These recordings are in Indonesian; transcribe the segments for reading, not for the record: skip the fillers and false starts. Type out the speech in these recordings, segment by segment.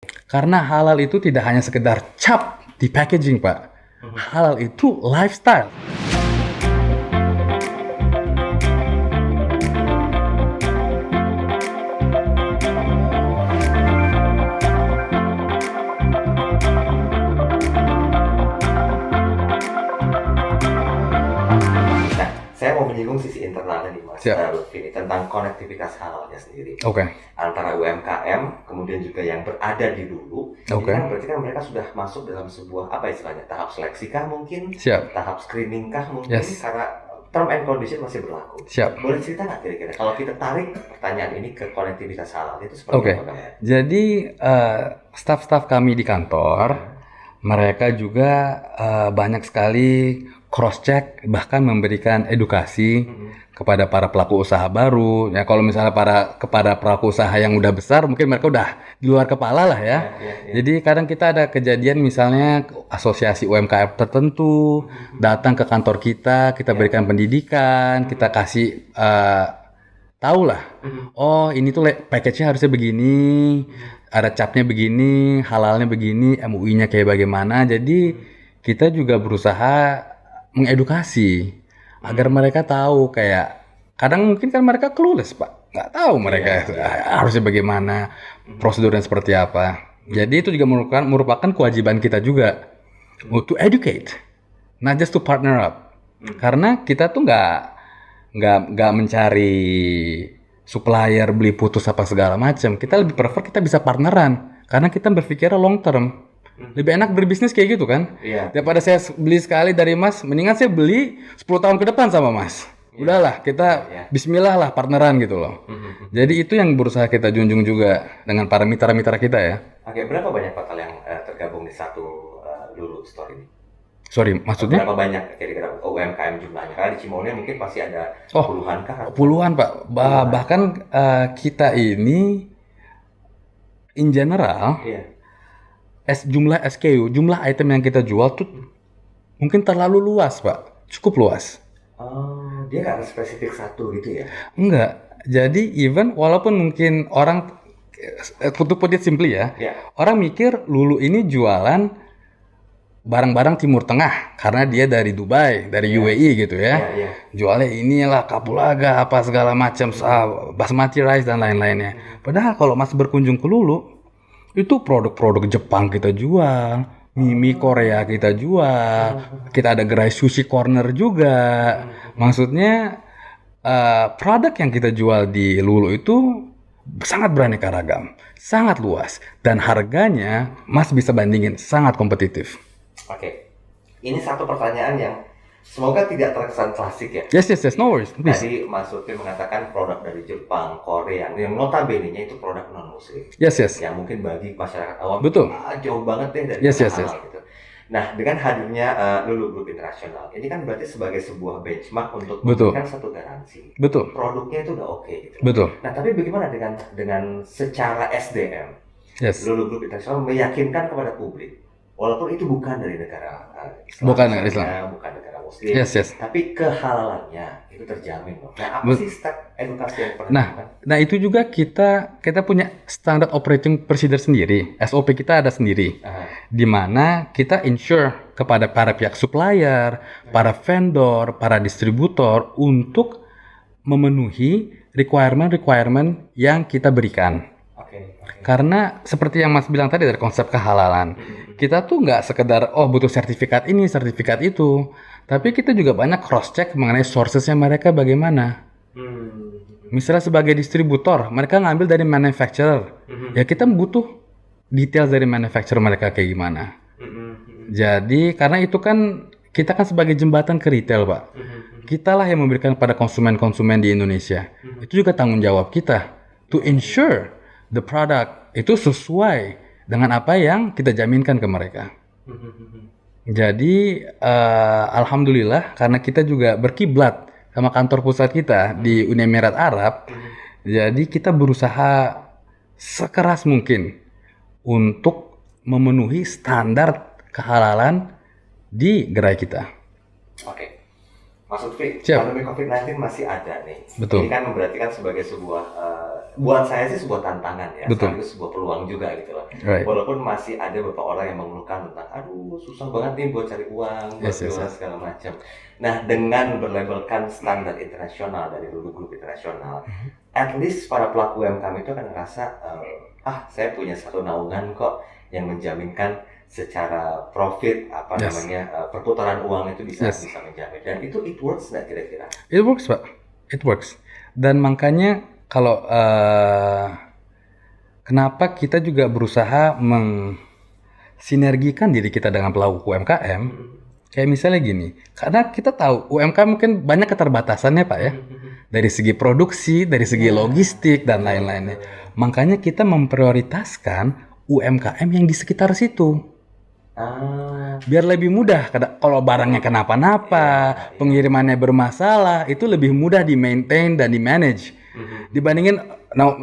Karena halal itu tidak hanya sekedar cap di packaging, Pak. Halal itu lifestyle. Nah, saya mau menyinggung sisi internalnya nih Mas Siap. Lutfi ini, tentang konektivitas halalnya sendiri. Oke. Antara UMKM, kemudian juga yang berada di Lulu. Oke. Ini kan berarti kan mereka sudah masuk dalam sebuah, apa istilahnya, tahap seleksi kah mungkin? Siap. Tahap screening kah mungkin? Yes. Karena term and condition masih berlaku. Siap. Boleh cerita nggak kira-kira, kalau kita tarik pertanyaan ini ke konektivitas halal, itu seperti Oke. apa namanya? Jadi staf-staf kami di kantor, mereka juga banyak sekali cross-check, bahkan memberikan edukasi kepada para pelaku usaha baru. Ya kalau misalnya kepada pelaku usaha yang udah besar, mungkin mereka udah di luar kepala lah ya. Jadi kadang kita ada kejadian misalnya asosiasi UMKM tertentu datang ke kantor kita berikan pendidikan, kita kasih tahu lah. Oh, ini tuh package-nya harusnya begini, ada capnya begini, halalnya begini, MUI-nya kayak bagaimana. Jadi kita juga berusaha mengedukasi agar mereka tahu, kayak kadang mungkin kan mereka clueless, Pak, nggak tahu mereka harusnya bagaimana, prosedurnya seperti apa. Jadi itu juga merupakan kewajiban kita juga to educate, not just to partner up. Karena kita tuh nggak mencari supplier beli putus apa segala macam. Kita lebih prefer kita bisa partneran karena kita berpikir long term. Lebih enak berbisnis kayak gitu kan? Iya. Daripada saya beli sekali dari Mas, mendingan saya beli 10 tahun ke depan sama Mas. Udahlah, kita bismillah lah partneran gitu loh. Jadi itu yang berusaha kita junjung juga dengan para mitra-mitra kita ya. Oke, berapa banyak total yang tergabung di satu Lulu Store ini? Sorry, maksudnya? Berapa banyak kira-kira UMKM jumlahnya? Karena di Cimolnya mungkin pasti ada puluhan kah? Puluhan, Pak. Bahkan kita ini in general, jumlah SKU, jumlah item yang kita jual tuh mungkin terlalu luas, Pak. Cukup luas. Oh, dia nggak ada spesifik satu gitu ya? Enggak. Jadi even walaupun mungkin orang, to put it simply ya, orang mikir Lulu ini jualan barang-barang Timur Tengah karena dia dari Dubai, dari UAE gitu ya. Jualnya inilah kapulaga apa segala macam, basmati rice dan lain-lainnya. Padahal kalau Mas berkunjung ke Lulu, itu produk-produk Jepang kita jual, mie Korea kita jual, kita ada gerai sushi corner juga. Maksudnya produk yang kita jual di Lulu itu sangat beraneka ragam, sangat luas, dan harganya Mas bisa bandingin sangat kompetitif. Oke, ini satu pertanyaan yang semoga tidak terkesan klasik ya. Yes, no worries. Please. Tadi Mas Lutfi mengatakan produk dari Jepang, Korea, yang notabene-nya itu produk non-muslim. Yes. Yang mungkin bagi masyarakat awam Betul. Jauh banget deh dari Yes. gitu. Nah, dengan hadirnya Lulu Group International, ini kan berarti sebagai sebuah benchmark untuk memberikan satu garansi. Betul. Produknya itu udah oke gitu. Betul. Nah, tapi bagaimana dengan secara SDM? Yes. Lulu Group International meyakinkan kepada publik, walaupun itu bukan dari negara Islam, bukan negara Muslim, yes. tapi kehalalannya itu terjamin loh. Nah, apa sih step edukasi yang pernah dilakukan? Nah itu juga kita punya standard operating procedure sendiri, SOP kita ada sendiri, di mana kita ensure kepada para pihak supplier, para vendor, para distributor untuk memenuhi requirement yang kita berikan. Karena seperti yang Mas bilang tadi dari konsep kehalalan, kita tuh nggak sekedar butuh sertifikat ini, sertifikat itu, tapi kita juga banyak cross check mengenai sourcesnya mereka bagaimana. Misalnya sebagai distributor, mereka ngambil dari manufacturer, ya kita butuh details dari manufacturer mereka kayak gimana. Jadi karena itu kan kita kan sebagai jembatan ke retail, Pak. Kitalah yang memberikan pada konsumen-konsumen di Indonesia. Itu juga tanggung jawab kita to ensure the product itu sesuai dengan apa yang kita jaminkan ke mereka. Jadi alhamdulillah karena kita juga berkiblat sama kantor pusat kita di Uni Emirat Arab, jadi kita berusaha sekeras mungkin untuk memenuhi standar kehalalan di gerai kita. Oke. Mas Lutfi, pandemi COVID-19 masih ada nih. Betul. Ini kan berarti kan sebagai sebuah buat saya sih sebuah tantangan ya, Betul. sekaligus sebuah peluang juga gitu loh. Right. Walaupun masih ada beberapa orang yang mengeluhkan tentang, aduh susah banget nih buat cari uang, buat Yes, yes, jualan yes. segala macam. Nah, dengan berlabelkan standar internasional dari Lulu Group Internasional, at least para pelaku UMKM itu akan ngerasa, saya punya satu naungan kok yang menjaminkan secara profit Yes. perputaran uang itu bisa Yes. menjamin. Dan itu it works nggak kira-kira? It works, Pak. It works. Dan makanya kalau kenapa kita juga berusaha mensinergikan diri kita dengan pelaku UMKM, kayak misalnya gini, karena kita tahu UMKM mungkin banyak keterbatasannya, Pak ya, dari segi produksi, dari segi logistik dan lain-lainnya. Makanya kita memprioritaskan UMKM yang di sekitar situ. Biar lebih mudah kalau barangnya kenapa-napa, pengirimannya bermasalah, itu lebih mudah di-maintain dan di-manage. Dibandingin,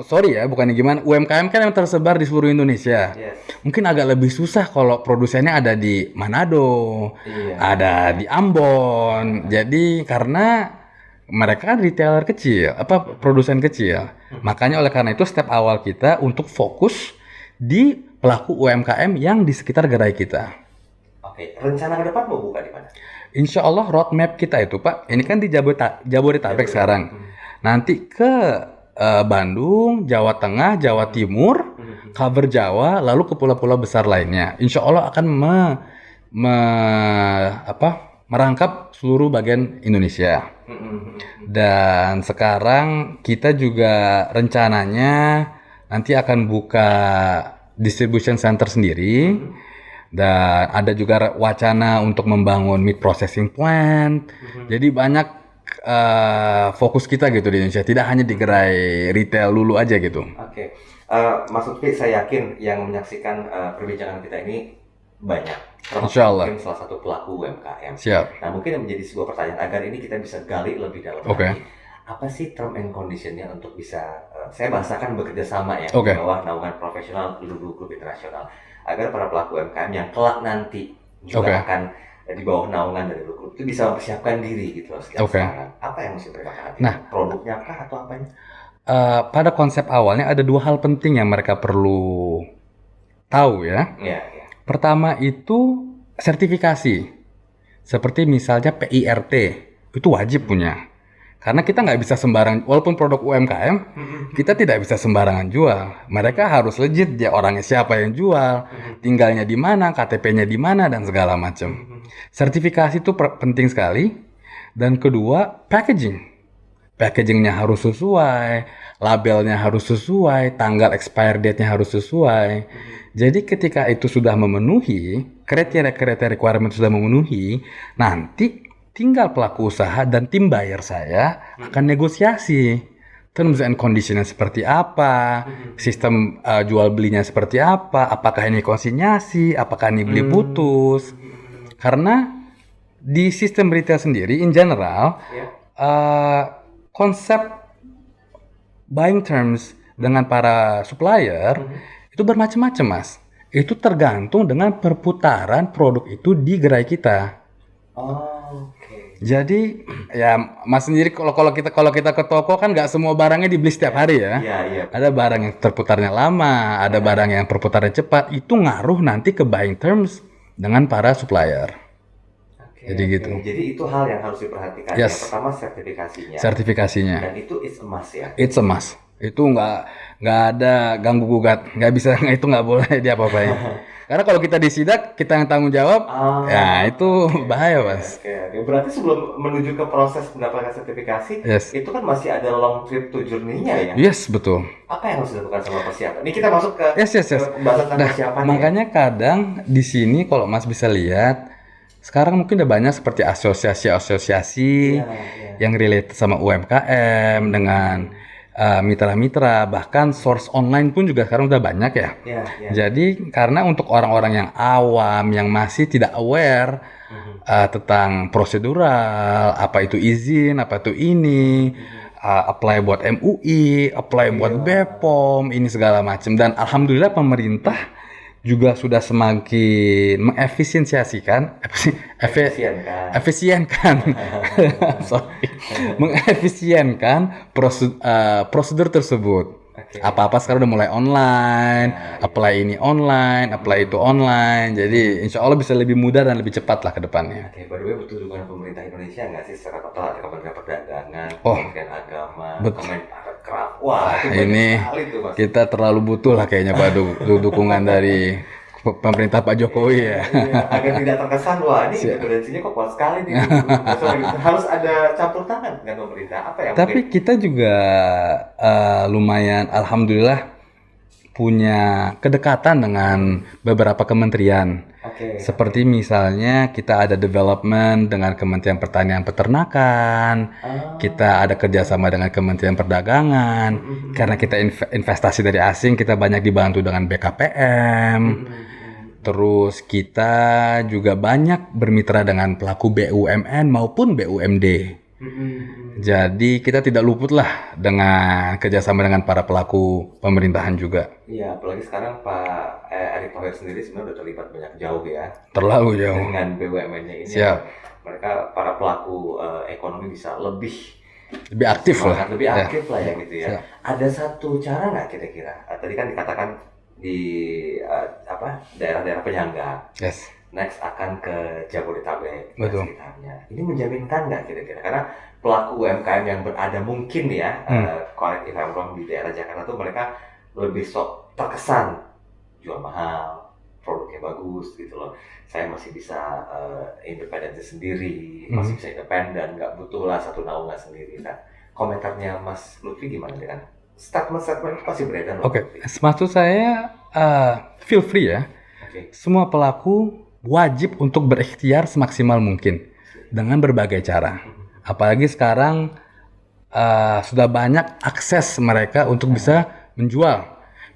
sorry ya, bukannya gimana, UMKM kan yang tersebar di seluruh Indonesia. Yes. Mungkin agak lebih susah kalau produsennya ada di Manado, Iya. ada di Ambon. Jadi karena mereka kan retailer kecil, produsen kecil. Makanya oleh karena itu step awal kita untuk fokus di pelaku UMKM yang di sekitar gerai kita. Oke, rencana ke depan mau buka di mana? Insya Allah roadmap kita itu, Pak, ini kan di Jabodetabek sekarang. Nanti ke Bandung, Jawa Tengah, Jawa Timur, cover Jawa, lalu ke pulau-pulau besar lainnya. Insya Allah akan merangkap seluruh bagian Indonesia. Dan sekarang kita juga rencananya nanti akan buka distribution center sendiri. Dan ada juga wacana untuk membangun meat processing plant. Jadi banyak fokus kita gitu di Indonesia, tidak hanya di gerai retail Lulu aja gitu. Oke. Mas Lutfi, saya yakin yang menyaksikan perbincangan kita ini banyak. Insya Allah. Mungkin salah satu pelaku UMKM. Siap. Nah, mungkin yang menjadi sebuah pertanyaan agar ini kita bisa gali lebih dalam Oke. lagi. Apa sih term and condition-nya untuk bisa, saya bahasakan bekerja sama ya, Oke. di bawah naungan profesional Lulu Group Internasional, agar para pelaku UMKM yang kelak nanti juga Oke. akan di bawah naungan dari Lulu Group itu bisa mempersiapkan diri gitu loh sejak Oke. sekarang. Apa yang mesti mereka perhatikan? Nah. Produknya kah atau apanya? Pada konsep awalnya ada dua hal penting yang mereka perlu tahu ya. Iya. Pertama itu sertifikasi. Seperti misalnya PIRT, itu wajib punya. Karena kita nggak bisa sembarang, walaupun produk UMKM, kita tidak bisa sembarangan jual. Mereka harus legit, dia orangnya siapa yang jual, tinggalnya di mana, KTP-nya di mana, dan segala macam. Sertifikasi itu penting sekali. Dan kedua, packaging. Packagingnya harus sesuai, labelnya harus sesuai, tanggal expire date-nya harus sesuai. Jadi ketika itu sudah memenuhi, kriteria requirement sudah memenuhi, nanti tinggal pelaku usaha dan tim buyer saya akan negosiasi terms and condition-nya seperti apa, sistem jual belinya seperti apa, apakah ini konsinyasi, apakah ini beli putus. Karena di sistem retail sendiri in general, konsep buying terms dengan para supplier itu bermacam-macam, Mas. Itu tergantung dengan perputaran produk itu di gerai kita. Oke. Jadi ya Mas sendiri kalau kita ke toko kan nggak semua barangnya dibeli setiap hari ya. Iya. Ada barang yang terputarnya lama, ada barang yang perputarannya cepat. Itu ngaruh nanti ke buying terms dengan para supplier. Jadi gitu. Jadi itu hal yang harus diperhatikan. Yes. Yang pertama sertifikasinya. Sertifikasinya. Dan itu is a must ya. It's a must. Itu nggak ada ganggu gugat, nggak bisa itu nggak boleh diapa-apain. Karena kalau kita disidak, kita yang tanggung jawab, ya itu bahaya, Mas. Oke. Berarti sebelum menuju ke proses mendapatkan sertifikasi, Yes. itu kan masih ada long trip to journey-nya ya. Yes, betul. Apa yang harus dilakukan sama persiapan? Ini kita masuk ke Yes. ke pembahasan tentang persiapan. Makanya kadang di sini kalau Mas bisa lihat, sekarang mungkin ada banyak seperti asosiasi-asosiasi yang relate sama UMKM dengan mitra-mitra, bahkan source online pun juga sekarang udah banyak ya. Jadi karena untuk orang-orang yang awam, yang masih tidak aware tentang prosedural, apa itu izin, apa itu ini, apply buat MUI, apply buat BPOM, ini segala macam. Dan alhamdulillah pemerintah juga sudah semakin mengefisienkan prosedur tersebut. Apa-apa sekarang udah mulai online, Ya, apply ini online, apply itu online. Jadi insya Allah bisa lebih mudah dan lebih cepat lah ke depannya. Oke, by the way, butuh dukungan pemerintah Indonesia nggak sih secara total? Ada Kementerian Perdagangan, Oh, Kementerian Agama, betul. Kemenparekraf. Wah, itu banyak Ini sekali tuh, Mas. kita terlalu butuh lah kayaknya Pak dukungan dari pemerintah Pak Jokowi ya. Iya, agar tidak terkesan, wah ini Siap. independensinya kok kuat sekali nih. Harus ada campur tangan dengan pemerintah. Apa yang Tapi mungkin? kita juga lumayan, alhamdulillah punya kedekatan dengan beberapa kementerian. Oke. Seperti misalnya kita ada development dengan Kementerian Pertanian Peternakan, Ah, kita ada kerjasama dengan Kementerian Perdagangan, karena kita investasi dari asing, kita banyak dibantu dengan BKPM. Terus kita juga banyak bermitra dengan pelaku BUMN maupun BUMD. Jadi kita tidak luput lah dengan kerjasama dengan para pelaku pemerintahan juga. Iya, apalagi sekarang Pak Erick Thohir sendiri sebenarnya udah terlibat banyak jauh ya Terlalu jauh. dengan BUMN-nya ini. Siap. Mereka para pelaku ekonomi bisa lebih Lebih aktif lah. semangat, lebih Ya. aktif lah ya gitu ya. Siap. Ada satu cara nggak kira-kira? Tadi kan dikatakan di daerah-daerah penyangga. Yes. Next akan ke Jabodetabek dan Betul. sekitarnya. Ini menjaminkan nggak kira-kira? Karena pelaku UMKM yang berada mungkin ya, correct if I'm wrong, di daerah Jakarta tuh mereka lebih sok terkesan jual mahal, produknya bagus gitu loh. Saya masih bisa independensi sendiri, masih bisa independen, nggak butuh lah satu naungan sendiri. Nah, komentarnya Mas Lutfi gimana dengan statement-statement itu pasti beredar loh. Oke, Lutfi. maksud saya feel free ya. Oke. Semua pelaku wajib untuk berikhtiar semaksimal mungkin dengan berbagai cara. Apalagi sekarang sudah banyak akses mereka untuk bisa menjual,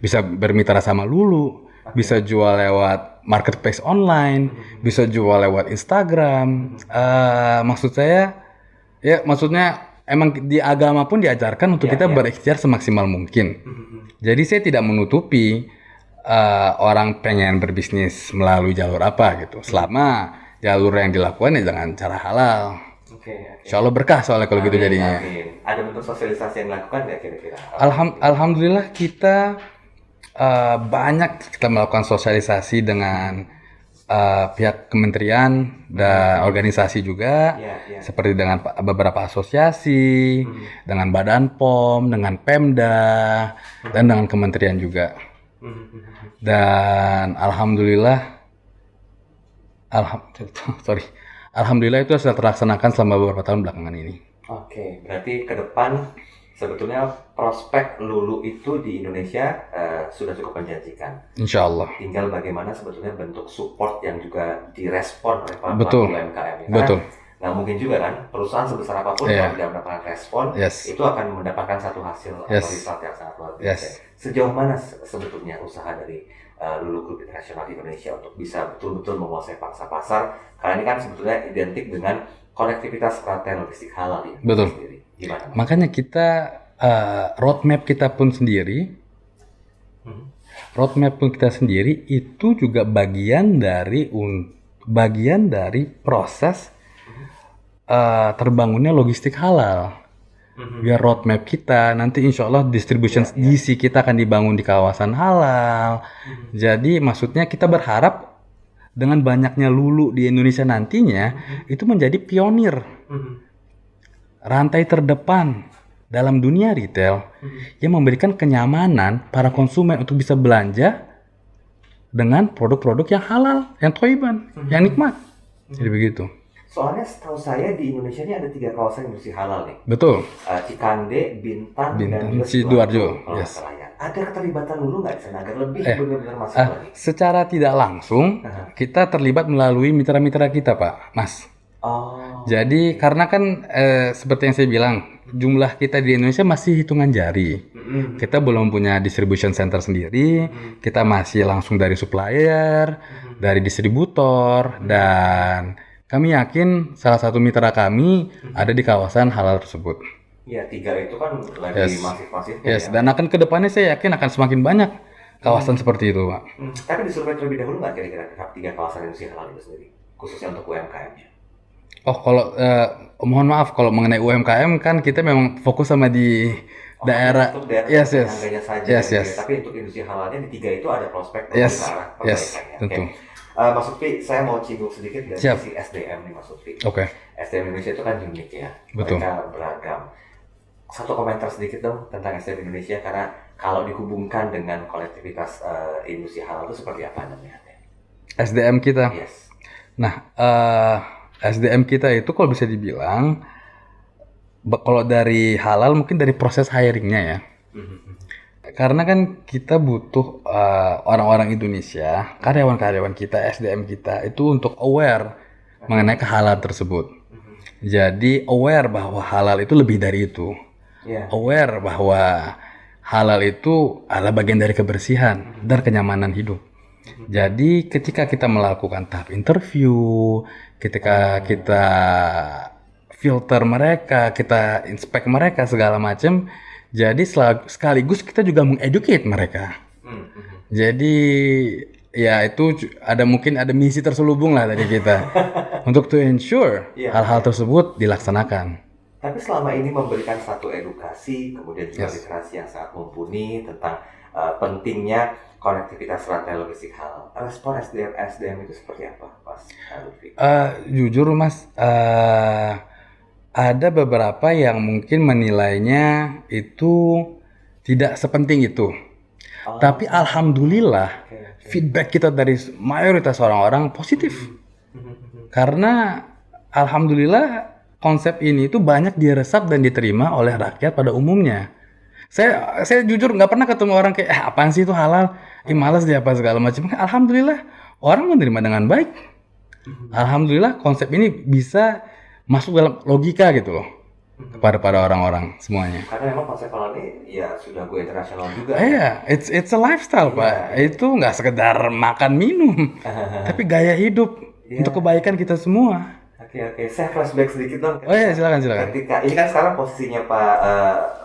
bisa bermitra sama Lulu, bisa jual lewat marketplace online, bisa jual lewat Instagram. Maksud saya, ya maksudnya emang di agama pun diajarkan untuk Ya, kita ya. berikhtiar semaksimal mungkin. Jadi saya tidak menutupi orang pengen berbisnis melalui jalur apa gitu. Selama jalur yang dilakukan ya dengan cara halal. Oke. Insya Allah berkah soalnya kalau gitu Amin, jadinya. amin. Ada bentuk sosialisasi yang dilakukan nggak kira-kira? Alhamdulillah kita banyak kita melakukan sosialisasi dengan pihak kementerian dan organisasi juga, Ya. seperti dengan beberapa asosiasi, dengan Badan POM, dengan Pemda, dan dengan kementerian juga. Dan alhamdulillah itu sudah terlaksanakan selama beberapa tahun belakangan ini. Oke, berarti ke depan sebetulnya prospek Lulu itu di Indonesia sudah cukup menjanjikan. Insya Allah. Tinggal bagaimana sebetulnya bentuk support yang juga direspon oleh para Betul. pelaku UMKM. Karena Betul. nggak mungkin juga kan perusahaan sebesar apapun Iya. kalau tidak mendapatkan respon, Yes. itu akan mendapatkan satu hasil Yes. atau result yang sangat luar biasa. Yes. Sejauh mana sebetulnya usaha dari Lulu Group International di Indonesia untuk bisa betul-betul menguasai pangsa pasar? Karena ini kan sebetulnya identik dengan konektivitas rantai logistik halal ya. Betul. Sendiri. Gimana? Mas? Makanya kita roadmap kita pun sendiri, itu juga bagian dari proses terbangunnya logistik halal. Biar roadmap kita nanti insya Allah distribution DC kita akan dibangun di kawasan halal. Jadi maksudnya kita berharap dengan banyaknya Lulu di Indonesia nantinya itu menjadi pionir, rantai terdepan dalam dunia retail yang memberikan kenyamanan para konsumen untuk bisa belanja dengan produk-produk yang halal, yang toiban, yang nikmat. Jadi begitu. Soalnya setahu saya di Indonesia ini ada 3 kawasan industri halal nih. Betul. Cikande, Bintan, Bintan, dan juga Sidoarjo. kalau nggak Yes. salah ya. Ada keterlibatan Lulu nggak di sana agar lebih benar-benar masuk lagi? Secara tidak langsung kita terlibat melalui mitra-mitra kita, Pak, Mas. Oh. Jadi karena kan seperti yang saya bilang, jumlah kita di Indonesia masih hitungan jari. Kita belum punya distribution center sendiri, kita masih langsung dari supplier, dari distributor, dan kami yakin salah satu mitra kami ada di kawasan halal tersebut. Ya, 3 itu kan lagi masif-masifnya Yes, ya. dan akan kedepannya saya yakin akan semakin banyak kawasan seperti itu, Pak. Tapi disurvei terlebih dahulu nggak kira-kira 3 kawasan industri halal itu sendiri, khususnya untuk UMKM-nya? Oh, kalau mohon maaf kalau mengenai UMKM kan kita memang fokus sama di Oh, daerah. untuk daerah Yes, yes. tetangganya saja Yes, gitu ya. yes. Tapi untuk industri halalnya di 3 itu ada prospek untuk Yes, ke arah yes, perbaikan ya. Oke. tentu. Mas Lutfi, saya mau singgung sedikit dari Siap. sisi SDM nih Mas Lutfi. Oke, SDM Indonesia itu kan unik ya. betul. Mereka beragam. Satu komentar sedikit dong tentang SDM Indonesia, karena kalau dihubungkan dengan kolektivitas industri halal itu seperti apa Anda melihatnya? SDM kita. Yes. Nah, SDM kita itu kalau bisa dibilang, kalau dari halal mungkin dari proses hiringnya ya. Karena kan kita butuh orang-orang Indonesia, karyawan-karyawan kita, SDM kita itu untuk aware mengenai kehalalan tersebut. Jadi aware bahwa halal itu lebih dari itu. Iya. Aware bahwa halal itu adalah bagian dari kebersihan dan kenyamanan hidup. Jadi ketika kita melakukan tahap interview, ketika kita filter mereka, kita inspek mereka segala macam, jadi sekaligus kita juga mengeducate mereka. Jadi ya itu mungkin ada misi terselubung lah dari kita untuk to ensure Iya. hal-hal tersebut dilaksanakan. Tapi selama ini memberikan satu edukasi, kemudian juga Yes. literasi yang sangat mumpuni tentang pentingnya konektivitas rantai logistik halal. Respon SDM itu seperti apa, Mas Lutfi? Jujur Mas, ada beberapa yang mungkin menilainya itu tidak sepenting itu. Oh, Tapi alhamdulillah oke. feedback kita dari mayoritas orang-orang positif. Karena alhamdulillah konsep ini itu banyak diresap dan diterima oleh rakyat pada umumnya. Saya jujur nggak pernah ketemu orang kayak apaan sih itu halal, malas dia apa segala macam. Alhamdulillah orang menerima dengan baik. Alhamdulillah konsep ini bisa masuk dalam logika gitu loh kepada orang-orang semuanya. Karena memang konsep halal ini ya sudah go internasional juga. Iya, it's a lifestyle Pak. Itu nggak sekedar makan minum, tapi gaya hidup untuk kebaikan kita semua. Oke, saya flashback sedikit dong. Oh iya, silakan. Ketika ini kan sekarang posisinya Pak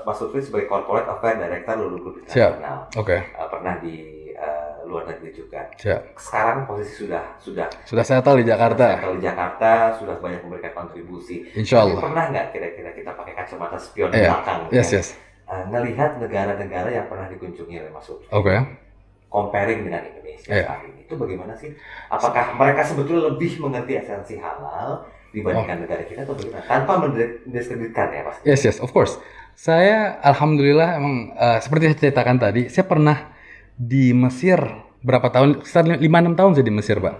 Mas Lutfi sebagai Corporate Affairs Director Lulu Group Siap. Internasional. Oke, Pernah di luar negeri juga. siap. Sekarang posisi sudah Sudah settle di Jakarta. settle di Jakarta, sudah banyak memberikan kontribusi. Insya Tapi Allah. pernah nggak kira-kira kita pakai kacamata spion di Iya. belakang? Yes, ya? yes. Ngelihat negara-negara yang pernah dikunjungi oleh Mas Lutfi. Oke. Comparing dengan Indonesia Iya. saat ini, itu bagaimana sih? Apakah mereka sebetulnya lebih mengerti esensi halal dibandingkan negara kita atau bagaimana? Tanpa mendiskreditkan ya, Mas. Yes, of course. Saya alhamdulillah emang seperti saya ceritakan tadi, saya pernah di Mesir berapa tahun? Sekitar 5-6 tahun saya di Mesir, Pak.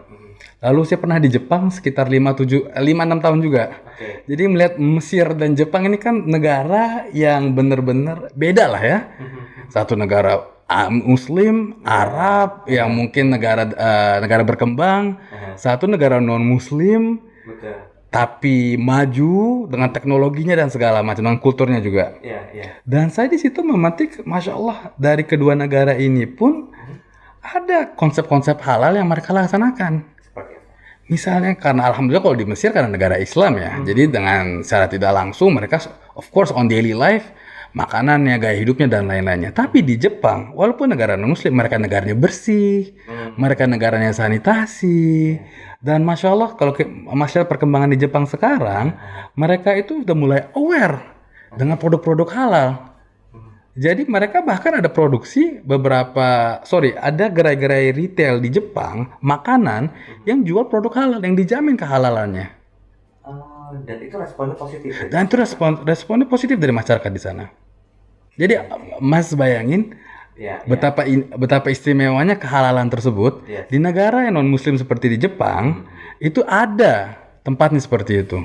Lalu saya pernah di Jepang sekitar 5-6 tahun juga. Oke. Jadi melihat Mesir dan Jepang ini kan negara yang benar-benar beda lah ya. Satu negara Muslim, Arab, yang mungkin negara berkembang. Satu negara non-Muslim, Betul. tapi maju dengan teknologinya dan segala macam, dengan kulturnya juga. Iya. Dan saya di situ memetik, masya Allah, dari kedua negara ini pun ada konsep-konsep halal yang mereka laksanakan. Seperti apa? Misalnya karena alhamdulillah kalau di Mesir karena negara Islam ya, jadi dengan secara tidak langsung mereka of course on daily life makanannya, gaya hidupnya dan lain-lainnya. Tapi di Jepang, walaupun negara non-Muslim, mereka negaranya bersih, mereka negaranya sanitasi, dan masya Allah kalau masalah perkembangan di Jepang sekarang, mereka itu udah mulai aware dengan produk-produk halal. Jadi mereka bahkan ada produksi ada gerai-gerai retail di Jepang, makanan yang jual produk halal, yang dijamin kehalalannya. Dan itu responnya positif. Ya? Dan itu responnya positif dari masyarakat di sana. Jadi Mas bayangin Iya. betapa istimewanya kehalalan tersebut Yes. di negara yang non-Muslim seperti di Jepang, itu ada tempatnya seperti itu.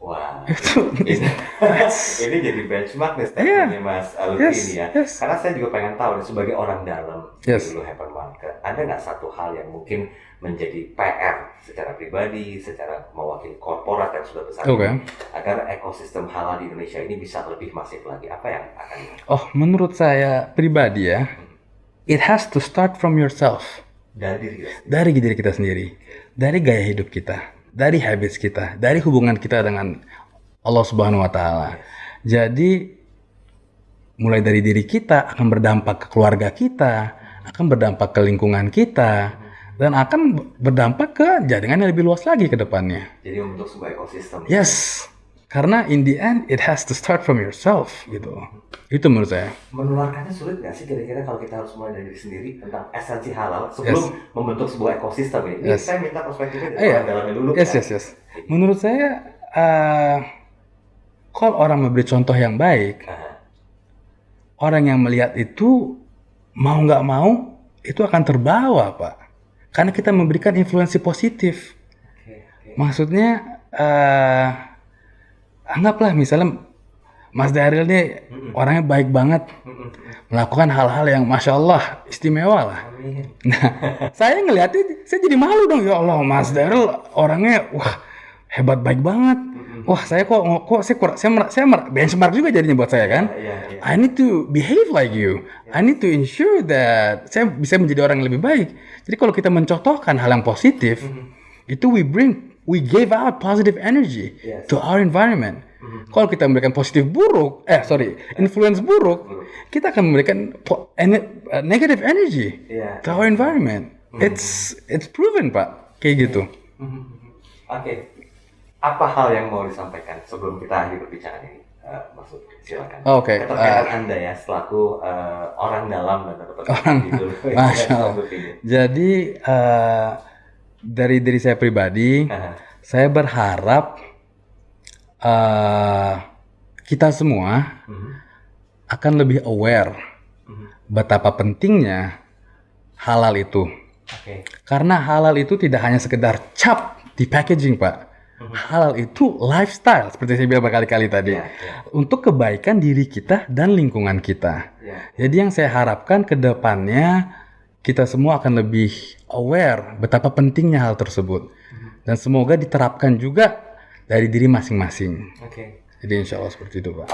Wah. Itu Ini jadi benchmark nih statementnya Mas Lutfi Yes, ini ya. yes. Karena saya juga pengen tahu nih, sebagai orang dalam Yes. di Blue Hypermarket, ada nggak satu hal yang mungkin menjadi PR secara pribadi, secara mewakili korporat yang sudah besar Oke. ini, agar ekosistem halal di Indonesia ini bisa lebih masif lagi? Apa yang akan Oh, menurut saya pribadi ya, it has to start from yourself. dari diri kita? Dari diri kita sendiri, dari gaya hidup kita, dari habits kita, dari hubungan kita dengan Allah Subhanahu wa Ta'ala. Jadi, mulai dari diri kita akan berdampak ke keluarga kita, akan berdampak ke lingkungan kita, dan akan berdampak ke jaringan yang lebih luas lagi ke depannya. Jadi membentuk sebuah ekosistem. Yes, Karena in the end it has to start from yourself gitu. Itu menurut saya. Menularkannya sulit nggak sih kira-kira kalau kita harus mulai dari diri sendiri tentang esensi halal sebelum membentuk sebuah ekosistem ini? Ini saya minta perspektifnya dari orang dalamnya dulu. Yes. Menurut saya kalau orang memberi contoh yang baik, orang yang melihat itu mau nggak mau itu akan terbawa, Pak. Karena kita memberikan influensi positif. Maksudnya anggaplah misalnya Mas Daryl nih orangnya baik banget, melakukan hal-hal yang Masya Allah istimewa lah. Nah, saya ngeliatnya, saya jadi malu dong, ya Allah, Mas Daryl orangnya wah hebat, baik banget. Wah, saya benchmark juga jadinya buat saya kan. I need to behave like you. I need to ensure that saya bisa menjadi orang yang lebih baik. Jadi kalau kita mencontohkan hal yang positif, itu we gave out positive energy to our environment. Kalau kita memberikan influence buruk, kita akan memberikan negative energy to our environment. It's proven, Pak, kayak gitu. Oke. Apa hal yang mau disampaikan sebelum kita akhiri perbincangan ini? Maksud, silakan. Oke. Keterkaitan Anda ya selaku orang dalam dan Masya Allah. Jadi dari diri saya pribadi, saya berharap kita semua akan lebih aware betapa pentingnya halal itu. Karena halal itu tidak hanya sekedar cap di packaging, Pak. Halal itu lifestyle, seperti saya bilang berkali-kali tadi, untuk kebaikan diri kita dan lingkungan kita. Jadi yang saya harapkan ke depannya kita semua akan lebih aware betapa pentingnya hal tersebut, dan semoga diterapkan juga dari diri masing-masing. Jadi insya Allah seperti itu, Pak.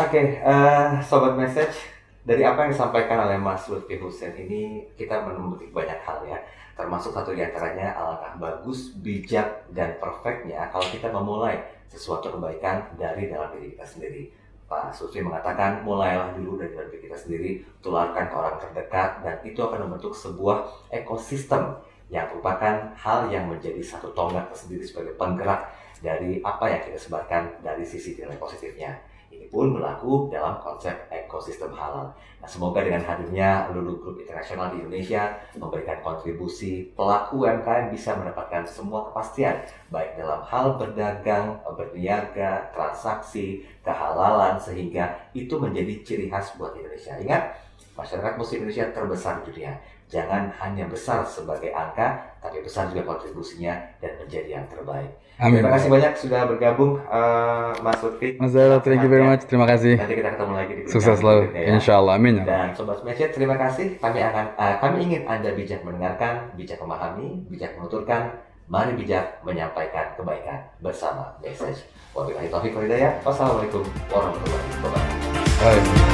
Sobat Message, dari apa yang disampaikan oleh Mas Lutfi Hussein ini kita menemukan banyak hal ya. Termasuk satu diantaranya alangkah bagus, bijak, dan perfectnya kalau kita memulai sesuatu kebaikan dari dalam diri kita sendiri. Pak Lutfi mengatakan, mulailah dulu dari dalam diri kita sendiri, tularkan ke orang terdekat, dan itu akan membentuk sebuah ekosistem yang merupakan hal yang menjadi satu tonggak tersendiri sebagai penggerak dari apa yang kita sebarkan dari sisi nilai positifnya. Ini pun berlaku dalam konsep ekosistem halal. Nah, semoga dengan hadirnya Lulu Group Internasional di Indonesia memberikan kontribusi pelaku UMKM bisa mendapatkan semua kepastian, baik dalam hal berdagang, berniaga, transaksi, kehalalan, sehingga itu menjadi ciri khas buat Indonesia. Ingat, masyarakat muslim Indonesia terbesar di dunia. Jangan hanya besar sebagai angka, tapi besar juga kontribusinya dan menjadi yang terbaik. Amin. Terima kasih banyak sudah bergabung, Mas Lutfi. Mas Daryl, thank you very much. Terima kasih. Nanti kita ketemu lagi di sukses selalu. Insya Allah, amin. Dan Sobat Message, terima kasih. Kami ingin Anda bijak mendengarkan, bijak memahami, bijak menuturkan. Mari bijak menyampaikan kebaikan bersama Message. Wabillahi taufiq wal hidayah. Wassalamualaikum warahmatullahi wabarakatuh.